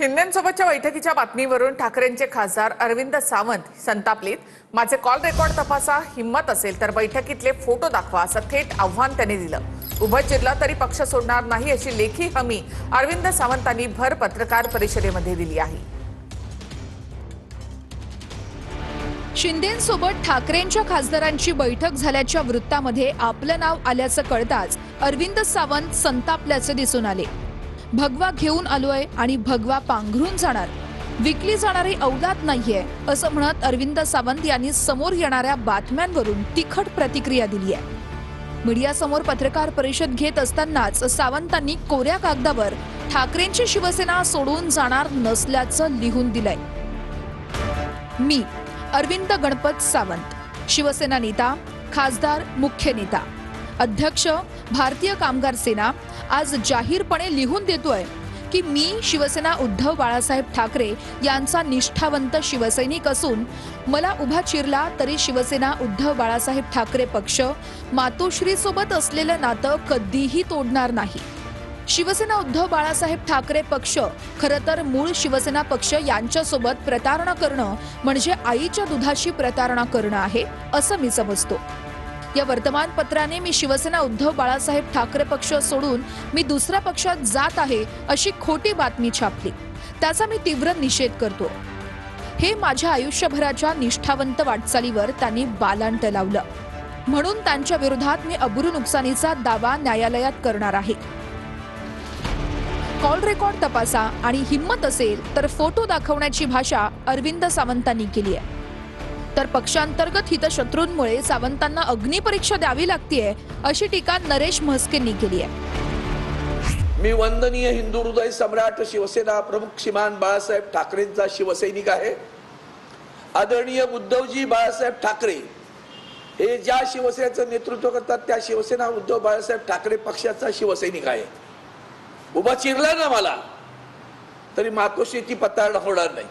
शिंदेंसोबतच्या बैठकीच्या बातमीवरून ठाकरेंचे खासदार अरविंद सावंत संतापलेत। माझे कॉल रेकॉर्ड तपासा, हिम्मत असेल तर बैठकीतले फोटो दाखवा असं थेट आव्हान त्यांनी दिलं। उभं चिरला तरी पक्ष सोडणार नाही अशी लेखी हमी अरविंद सावंतांनी भर पत्रकार परिषदेमध्ये दिली आहे। शिंदेंसोबत ठाकरेंच्या खासदारांची बैठक झाल्याच्या वृत्तामध्ये आपलं नाव आल्याचं कळताच अरविंद सावंत संतापल्याचे दिसून आले। भगवा घेऊन आलोय आणि भगवा पांघरून जाणार, विकली जाणारी औलाद नाहीये असं म्हणत अरविंद सावंत यांनी समोर येणाऱ्या बातम्यांवरून तिखट प्रतिक्रिया दिली आहे। मीडियासमोर पत्रकार परिषद घेत असतानाच सावंतांनी कोऱ्या कागदावर ठाकरेंची शिवसेना सोडून जाणार नसल्याचं लिहून दिलंय। मी अरविंद गणपत सावंत, शिवसेना नेता, खासदार, मुख्य नेता, अध्यक्ष, भारतीय कामगार सेना, आज जाहीरपणे लिहून देतोय की मी शिवसेना उद्धव बाळासाहेब ठाकरे यांचा निष्ठावंत शिवसैनिक असून मला उभा चिरला तरी शिवसेना उद्धव बाळासाहेब ठाकरे पक्ष मातोश्री सोबत असलेलं नातं कधीही तोडणार नाही। शिवसेना उद्धव बाळासाहेब ठाकरे पक्ष खरं तर मूळ शिवसेना पक्ष यांच्यासोबत प्रतारणा करणं म्हणजे आईच्या दुधाशी प्रतारणा करणं आहे असं मी समजतो। या वर्तमानपत्राने मी शिवसेना उद्धव बाळासाहेब ठाकरे पक्ष सोडून मी दुसऱ्या पक्षात जात आहे अशी खोटी बातमी छापली, त्याचा मी तीव्र निषेध करतो। हे माझ्या आयुष्यभराच्या निष्ठावंत वाटचालीवर त्यांनी बालांट लावलं, म्हणून त्यांच्या विरोधात मी अब्रू नुकसानीचा दावा न्यायालयात करणार आहे। कॉल रेकॉर्ड तपासा आणि हिम्मत असेल तर फोटो दाखवण्याची भाषा अरविंद सावंतांनी केली आहे। तर पक्षांतर्गत हितशत्रूंमुळे सावंतांना अग्निपरीक्षा द्यावी लागतेय अशी टीका नरेश म्हस्केंनी केली आहे। मी वंदनीय हिंदू हृदय सम्राट शिवसेना प्रमुख श्रीमान बाळासाहेब ठाकरेंचा शिवसैनिक आहे। आदरणीय उद्धवजी बाळासाहेब ठाकरे हे ज्या शिवसेनेचं नेतृत्व करतात त्या शिवसेना उद्धव बाळासाहेब ठाकरे पक्षाचा शिवसैनिक आहे। उभा चिरला ना मला तरी मातोश्रीची पताळणा होणार नाही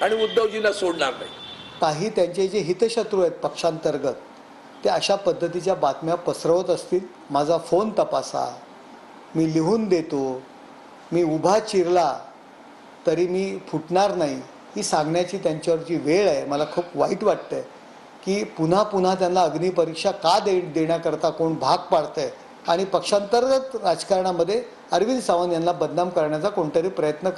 आणि उद्धवजींना सोडणार नाही। काही त्यांचे जे हितशत्रू आहेत पक्षांतर्गत ते अशा पद्धतीच्या बातम्या पसरवत असतील, माझा फोन तपासा, मी लिहून देतो, मी उभा चिरला तरी मी फुटणार नाही, ही सांगण्याची त्यांच्यावरची वेळ आहे। मला खूप वाईट वाटतंय की पुन्हा पुन्हा त्यांना अग्निपरीक्षा का देण्याकरता कोण भाग पाडतंय आणि पक्षांतर्गत राजकारणामध्ये अरविंद सावंत यांना बदनाम करण्याचा कोणतरी प्रयत्न